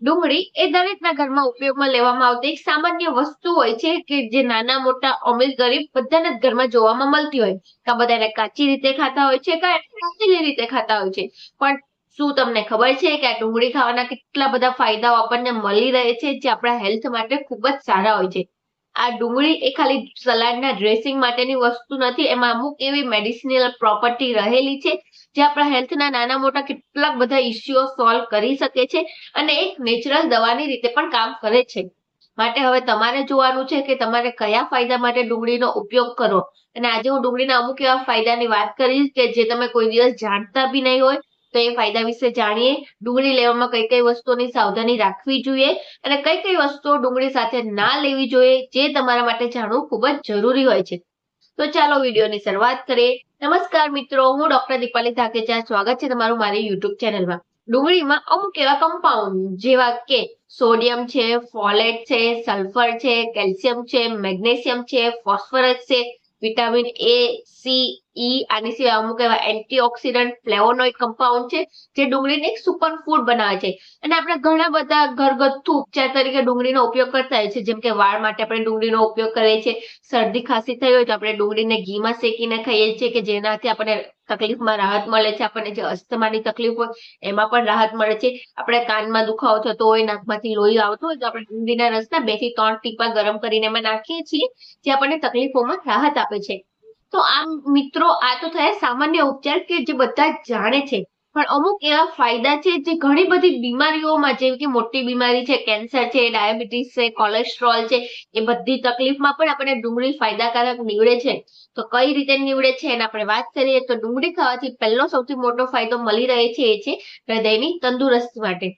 ડુંગળી એ દરેકના ઘરમાં ઉપયોગમાં લેવામાં આવતી એક સામાન્ય વસ્તુ હોય છે કે જે નાના મોટા અમીર ગરીબ બધાના જ ઘરમાં જોવામાં મળતી હોય. કા બધા એને કાચી રીતે ખાતા હોય છે કા કાચી રીતે ખાતા હોય છે. પણ શું તમને ખબર છે કે આ ડુંગળી ખાવાના કેટલા બધા ફાયદાઓ આપણને મળી રહે છે જે આપણા હેલ્થ માટે ખૂબ જ સારા હોય છે. આ ડુંગળી એ ખાલી સલાડના ડ્રેસિંગ માટેની વસ્તુ નથી, એમાં અમુક એવી મેડિસિનલ પ્રોપર્ટી રહેલી છે જે આપણા હેલ્થના નાના મોટા કેટલાક બધા ઇસ્યુઓ સોલ્વ કરી શકે છે અને એક નેચરલ દવાની રીતે પણ કામ કરે છે. માટે હવે તમારે જોવાનું છે કે તમારે કયા ફાયદા માટે ડુંગળીનો ઉપયોગ કરો. અને આજે હું ડુંગળીના અમુક એવા ફાયદાની વાત કરીશ કે જે તમે કોઈ દિવસ જાણતા બી નહીં હોય. તો એ ફાયદા વિશે જાણીએ. ડુંગળી લેવામાં કઈ કઈ વસ્તુઓની સાવધાની રાખવી જોઈએ અને કઈ કઈ વસ્તુઓ ડુંગળી સાથે ના લેવી જોઈએ જે તમારા માટે જાણવું ખૂબ જ જરૂરી હોય છે. તો ચાલો વિડીયોની શરૂઆત કરીએ. નમસ્કાર મિત્રો, હું ડોક્ટર દીપાલી ધાકેચા. સ્વાગત છે તમારું મારી યુટ્યુબ ચેનલમાં. ડુંગળીમાં અમુક એવા કમ્પાઉન્ડ જેવા કે સોડિયમ છે, ફોલેટ છે, સલ્ફર છે, કેલ્શિયમ છે, મેગ્નેશિયમ છે, ફોસ્ફરસ છે, વિટામિન એ, સી, ઈ, આની સિવાય અમુક એવા એન્ટીઓક્સિડન્ટ ફ્લેવોનોઇડ કમ્પાઉન્ડ છે જે ડુંગળીને એક સુપર ફૂડ બનાવે છે. અને આપણે ઘણા બધા ઘરગથ્થુ ઉપચાર તરીકે ડુંગળીનો ઉપયોગ કરતા હોય છે. જેમ કે વાળ માટે આપણે ડુંગળીનો ઉપયોગ કરીએ છીએ. શરદી ખાંસી થઈ હોય તો આપણે ડુંગળીને ઘીમાં શેકીને ખાઈએ છીએ કે જેનાથી આપણને તકલીફમાં રાહત મળે છે. આપણને જે અસ્થમાની તકલીફ હોય એમાં પણ રાહત મળે છે. આપણે કાનમાં દુખાવો થતો હોય, નાકમાંથી લોહી આવતું હોય તો આપણે ડુંગળીના રસના 2 થી 3 ટીપા ગરમ કરીને એમાં નાખીએ છીએ જે આપણને તકલીફોમાં રાહત આપે છે. તો આમ મિત્રો, આ તો થયા સામાન્ય ઉપચાર કે જે બધા જ જાણે છે. પણ અમુક એવા ફાયદા છે જે ઘણી બધી બીમારીઓમાં, જેમ કે મોટી બીમારી છે, કેન્સર છે, ડાયાબિટીસ છે, કોલેસ્ટ્રોલ છે, એ બધી તકલીફમાં પણ આપણને ડુંગળી ફાયદાકારક નીવડે છે. તો કઈ રીતે નીવડે છે એને આપણે વાત કરીએ તો ડુંગળી ખાવાથી પહેલો સૌથી મોટો ફાયદો મળી રહે છે એ છે હૃદયની તંદુરસ્તી માટે.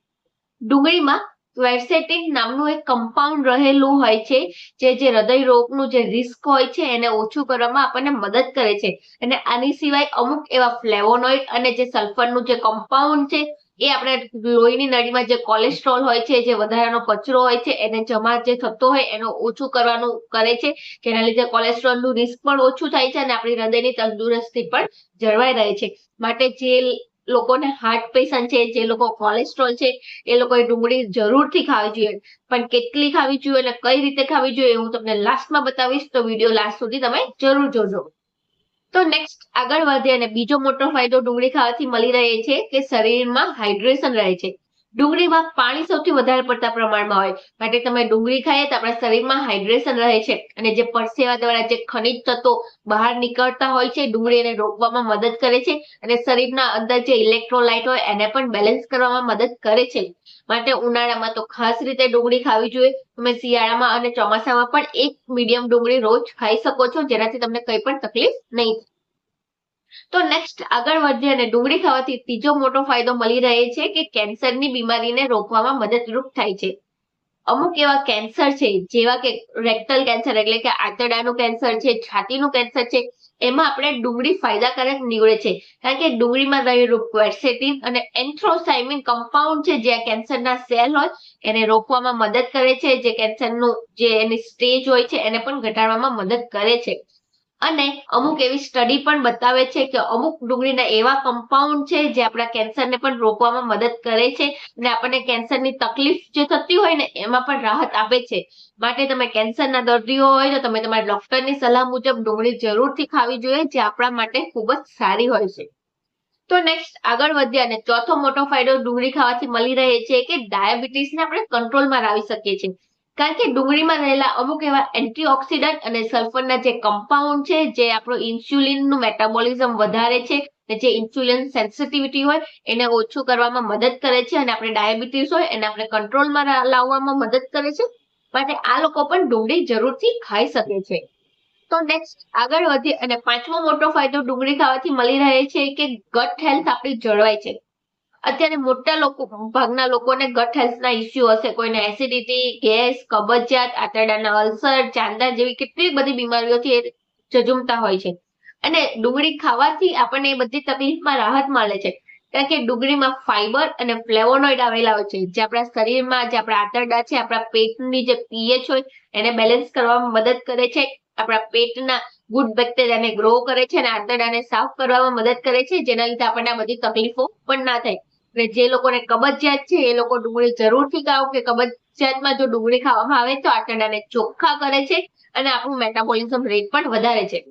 ડુંગળીમાં ક્વેર્સેટિન નામનું એક કમ્પાઉન્ડ રહેલું હોય છે જે હૃદય રોગનું જે રિસ્ક હોય છે એને ઓછું કરવામાં આપણને મદદ કરે છે. અને આની સિવાય અમુક એવા ફ્લેવોનોઇડ અને જે સલ્ફરનું જે કમ્પાઉન્ડ છે એ આપણે લોહીની નળીમાં જે કોલેસ્ટ્રોલ હોય છે, જે વધારાનો કચરો હોય છે એને જમા જે થતો હોય એનો ઓછું કરવાનું કરે છે. જેના લીધે કોલેસ્ટ્રોલનું રિસ્ક પણ ઓછું થાય છે અને આપણી હૃદયની તંદુરસ્તી પણ જળવાઈ રહે છે. માટે જે લોકોને હાર્ટ પેશન્ટ છે, જે લોકો કોલેસ્ટ્રોલ છે, એ લોકોએ ડુંગળી જરૂરથી ખાવી જોઈએ. પણ કેટલી ખાવી જોઈએ અને કઈ રીતે ખાવી જોઈએ હું તમને લાસ્ટમાં બતાવીશ, તો વિડીયો લાસ્ટ સુધી તમે જરૂર જોજો. તો નેક્સ્ટ આગળ વધીએ અને બીજો મોટો ફાયદો ડુંગળી ખાવાથી મળી રહે છે કે શરીરમાં હાઇડ્રેશન રહે છે. ડુંગળીમાં પાણી સૌથી વધારે પડતા પ્રમાણમાં હોય માટે તમે ડુંગળી ખાઈએ તો આપણા શરીરમાં હાઇડ્રેશન રહે છે. અને જે પરસેવા દ્વારા જે ખનિજ તત્વો બહાર નીકળતા હોય છે ડુંગળી એને રોકવામાં મદદ કરે છે. અને શરીરના અંદર જે ઇલેક્ટ્રોલાઇટ હોય એને પણ બેલેન્સ કરવામાં મદદ કરે છે. માટે ઉનાળામાં તો ખાસ રીતે ડુંગળી ખાવી જોઈએ. તમે શિયાળામાં અને ચોમાસામાં પણ એક મીડિયમ ડુંગળી રોજ ખાઈ શકો છો જેનાથી તમને કંઈ પણ તકલીફ નહીં. તો નેક્સ્ટ આગળ વધીએ અને ડુંગળી ખાવાથી ત્રીજો મોટો ફાયદો મળી રહે છે કે કેન્સરની બીમારીને રોકવામાં મદદરૂપ થાય છે. અમુક એવા કેન્સર છે જેવા કે રેક્ટલ કેન્સર એટલે કે આંતરડાનું કેન્સર છે, છાતીનું કેન્સર છે, એમાં આપણે ડુંગળી ફાયદાકારક નીવડે છે. કારણ કે ડુંગળીમાં રહેલું ક્વેર્સેટિન અને એન્થ્રોસાઇમિન કમ્પાઉન્ડ છે જે કેન્સરના સેલ હોય એને રોકવામાં મદદ કરે છે. જે કેન્સરનું જે એની સ્ટેજ હોય છે એને પણ ઘટાડવામાં મદદ કરે છે. અને અમુક એવી સ્ટડી પણ બતાવે છે કે અમુક ડુંગળીના એવા કમ્પાઉન્ડ છે જે આપણા કેન્સરને પણ રોકવામાં મદદ કરે છે અને આપણને કેન્સરની તકલીફ જે થતી હોય ને એમાં પણ રાહત આપે છે. માટે તમે કેન્સરના દર્દીઓ હોય તો તમે તમારા ડોક્ટરની સલાહ મુજબ ડુંગળી જરૂરથી ખાવી જોઈએ જે આપણા માટે ખૂબ જ સારી હોય છે. તો નેક્સ્ટ આગળ વધ્યા અને ચોથો મોટો ફાયદો ડુંગળી ખાવાથી મળી રહે છે કે ડાયાબિટીસને આપણે કંટ્રોલમાં લાવી શકીએ છીએ. કારણ કે ડુંગળીમાં રહેલા અમુક એવા એન્ટીઓક્સિડન્ટ અને સલ્ફરના જે કમ્પાઉન્ડ છે જે આપણું ઇન્સ્યુલિનનું મેટાબોલિઝમ વધારે છે. જે ઇન્સ્યુલિન સેન્સિટિવિટી હોય એને ઓછું કરવામાં મદદ કરે છે અને આપણે ડાયાબિટીસ હોય એને આપણે કંટ્રોલમાં લાવવામાં મદદ કરે છે. માટે આ લોકો પણ ડુંગળી જરૂરથી ખાઈ શકે છે. તો નેક્સ્ટ આગળ વધી અને પાંચમો મોટો ફાયદો ડુંગળી ખાવાથી મળી રહે છે કે ગટ હેલ્થ આપણી જળવાય છે. અત્યારે મોટા લોકો ભાગના લોકોને ગટ હેલ્થના ઇસ્યુ હશે. કોઈને એસિડિટી, ગેસ, કબજિયાત, આંતરડાના અલ્સર, ચાંદા જેવી કેટલી બધી બીમારીઓથી એ ઝઝૂમતા હોય છે. અને ડુંગળી ખાવાથી આપણને એ બધી તકલીફમાં રાહત મળે છે. કારણ કે ડુંગળીમાં ફાઈબર અને ફ્લેવોનોઇડ આવેલા હોય છે જે આપણા શરીરમાં, જે આપણા આંતરડા છે, આપણા પેટની જે પીએચ હોય એને બેલેન્સ કરવામાં મદદ કરે છે. આપણા પેટના ગુડ બેક્ટેરિયાને ગ્રો કરે છે અને આંતરડાને સાફ કરવામાં મદદ કરે છે જેના લીધે આપણને આ બધી તકલીફો પણ ના થાય. અને જે લોકોને કબજિયાત છે એ લોકો ડુંગળી જરૂરથી ખાઓ, કે કબજિયાતમાં જો ડુંગળી ખાવામાં આવે તો આંતરડાને ચોખ્ખા કરે છે અને આપણું મેટાબોલિઝમ રેટ પણ વધારે છે.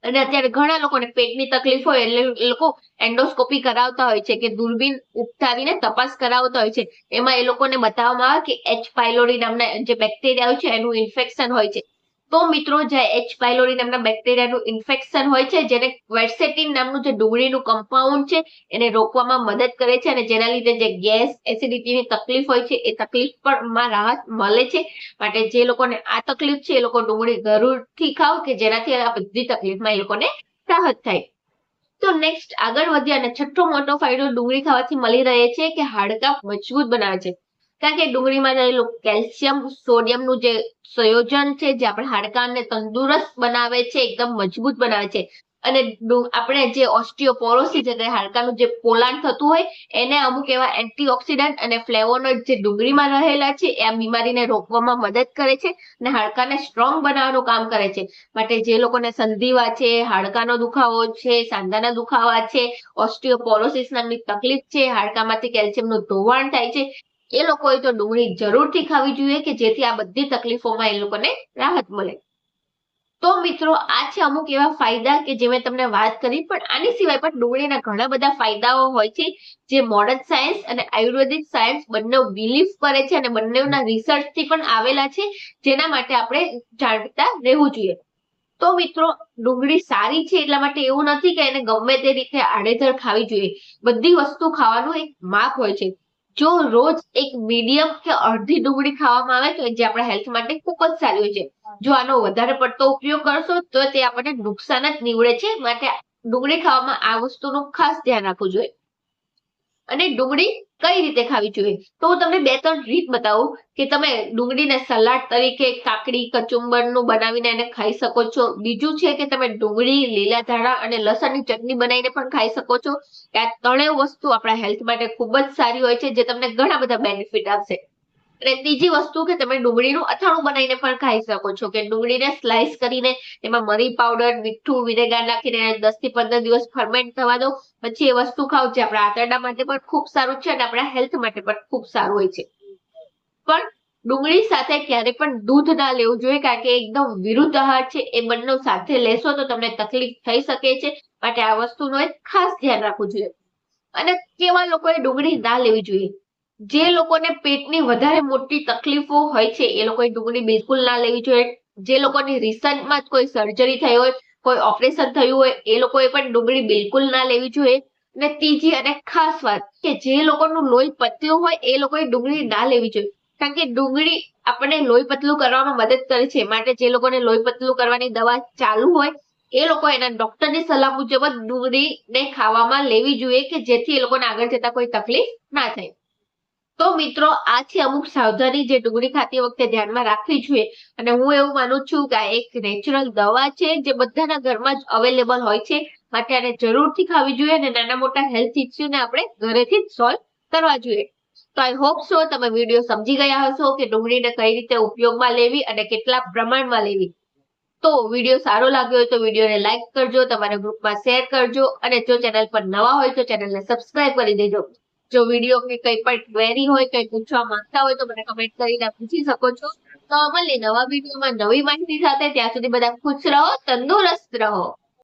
અને અત્યારે ઘણા લોકોને પેટની તકલીફ હોય એટલે એ લોકો એન્ડોસ્કોપી કરાવતા હોય છે, કે દૂરબીન ઉઠાવીને તપાસ કરાવતા હોય છે. એમાં એ લોકોને બતાવવામાં આવે કે એચ પાયલોરી નામના જે બેક્ટેરિયા હોય છે એનું ઇન્ફેક્શન હોય છે. તો મિત્રો, જે એચ પાયલોરી નામના બેક્ટેરિયાનું ઇન્ફેક્શન હોય છે, જેને ક્વેર્સેટિન નામનું જે ડુંગળીનું કમ્પાઉન્ડ છે એને રોકવામાં મદદ કરે છે, અને જેના લીધે જે ગેસ એસિડિટીની તકલીફ હોય છે એ તકલીફ પણ માં રાહત મળે છે. માટે જે લોકોને આ તકલીફ છે એ લોકો ડુંગળી જરૂરથી ખાઓ, કે જેનાથી આ બધી તકલીફમાં એ લોકોને રાહત થાય. તો નેક્સ્ટ આગળ વધીએ અને છઠ્ઠો મોટો ફાયદો ડુંગળી ખાવાથી મળી રહે છે કે હાડકાં મજબૂત બનાવે છે. કારણ કે ડુંગળીમાં રહેલું કેલ્શિયમ સોડિયમનું જે સંયોજન છે જે આપણા હાડકાંને તંદુરસ્ત બનાવે છે, એકદમ મજબૂત બનાવે છે. અને આપણે જે ઓસ્ટિયોપોરોસિસ એટલે હાડકાનું જે પોલાણ થતું હોય એને અમુક એવા એન્ટીઓક્સિડન્ટ અને ફ્લેવોનોઇડ જે ડુંગળીમાં રહેલા છે એ આ બીમારીને રોકવામાં મદદ કરે છે અને હાડકાને સ્ટ્રોંગ બનાવવાનું કામ કરે છે. માટે જે લોકોને સંધિવા છે, હાડકાનો દુખાવો છે, સાંધાના દુખાવા છે, ઓસ્ટિયોપોરોસિસ નામની તકલીફ છે, હાડકામાંથી કેલ્શિયમનું ધોવાણ થાય છે, એ લોકોએ તો ડુંગળી જરૂરથી ખાવી જોઈએ, કે જેથી આ બધી તકલીફોમાં એ લોકોને રાહત મળે. તો મિત્રો, આ છે અમુક એવા ફાયદા કે જે મેં તમને વાત કરી. પણ આની સિવાય પણ ડુંગળીના ઘણા બધા ફાયદાઓ હોય છે, જે મોડર્ન સાયન્સ અને આયુર્વેદિક સાયન્સ બંને બિલીવ કરે છે અને બંનેના રિસર્ચથી પણ આવેલા છે, જેના માટે આપણે જાણતા રહેવું જોઈએ. તો મિત્રો, ડુંગળી સારી છે એટલા માટે એવું નથી કે એને ગમે તે રીતે આડેધડ ખાવી જોઈએ. બધી વસ્તુ ખાવાનું એક માપ હોય છે. જો રોજ એક મીડિયમ કે અડધી ડુંગળી ખાવામાં આવે તો જે આપણા હેલ્થ માટે ખૂબ જ સારી હોય છે. જો આનો વધારે પડતો ઉપયોગ કરશો તો તે આપણને નુકસાન જ નીવડે છે. માટે ડુંગળી ખાવામાં આ વસ્તુનું ખાસ ધ્યાન રાખવું જોઈએ. અને ડુંગળી કઈ રીતે ખાવી જોઈએ, તો હું તમને 2-3 રીત બતાવું કે તમે ડુંગળીને સલાડ તરીકે, કાકડી, કચુંબરનું બનાવીને એને ખાઈ શકો છો. બીજું છે કે તમે ડુંગળી, લીલા ધાણા અને લસણની ચટણી બનાવીને પણ ખાઈ શકો છો. આ ત્રણેય વસ્તુ આપણા હેલ્થ માટે ખૂબ જ સારી હોય છે, જે તમને ઘણા બધા બેનિફિટ આપશે. અને ત્રીજી વસ્તુ કે તમે ડુંગળીનું અથાણું બનાવીને પણ ખાઈ શકો છો, કે ડુંગળીને સ્લાઇસ કરીને એમાં મરી પાવડર, મીઠું, વિનેગર નાખીને 10 થી 15 દિવસ ફર્મેન્ટ થવા દો, પછી એ વસ્તુ ખાઓ, જે આપણા આંતરડા માટે પણ ખૂબ સારું છે અને આપણા હેલ્થ માટે પણ ખૂબ સારું હોય છે. પણ ડુંગળી સાથે ક્યારે પણ દૂધ ના લેવું જોઈએ, કારણ કે એકદમ વિરુદ્ધ આહાર છે. એ બંને સાથે લેશો તો તમને તકલીફ થઈ શકે છે. માટે આ વસ્તુનું એક ખાસ ધ્યાન રાખવું જોઈએ. અને કેવા લોકોએ ડુંગળી ના લેવી જોઈએ, જે લોકોને પેટની વધારે મોટી તકલીફો હોય છે એ લોકોએ ડુંગળી બિલકુલ ના લેવી જોઈએ. જે લોકોની રિસન્ટમાં જ કોઈ સર્જરી થઈ હોય, કોઈ ઓપરેશન થયું હોય, એ લોકોએ પણ ડુંગળી બિલકુલ ના લેવી જોઈએ. અને ત્રીજી અને ખાસ વાત કે જે લોકોનું લોહી પતલું હોય એ લોકોએ ડુંગળી ના લેવી જોઈએ. કારણ કે ડુંગળી આપણને લોહી પતલું કરવામાં મદદ કરે છે. માટે જે લોકોને લોહી પતલું કરવાની દવા ચાલુ હોય એ લોકો એના ડોક્ટરની સલાહ મુજબ જ ડુંગળીને ખાવામાં લેવી જોઈએ, કે જેથી એ લોકોને આગળ જતા કોઈ તકલીફ ના થાય. તો મિત્રો, આ છે અમુક સાવધાની જે ડુંગળી ખાતી વખતે ધ્યાનમાં રાખવી જોઈએ. અને હું એવું માનું છું કે આ એક નેચરલ દવા છે જે બધાના ઘરમાં જ અવેલેબલ હોય છે. માટે આને જરૂરથી ખાવી જોઈએ અને નાના મોટા હેલ્થ ઇસ્યુને આપણે ઘરેથી જ સોલ્વ કરવા જોઈએ. તો આઈ હોપ સો તમે વિડીયો સમજી ગયા હશો કે ડુંગળીને કઈ રીતે ઉપયોગમાં લેવી અને કેટલા પ્રમાણમાં લેવી. તો વિડીયો સારો લાગ્યો હોય તો વિડીયોને લાઈક કરજો, તમારા ગ્રુપમાં શેર કરજો અને જો ચેનલ પર નવા હોય તો ચેનલને સબસ્ક્રાઇબ કરી દેજો. જો વિડીયો કે કંઈ પણ ક્વેરી હોય, કંઈ પૂછવા માંગતા હોય તો મને કમેન્ટ કરીને પૂછી શકો છો. તો મળીએ નવા વિડીયોમાં નવી માહિતી સાથે. ત્યાં સુધી બધા ખુશ રહો, તંદુરસ્ત રહો.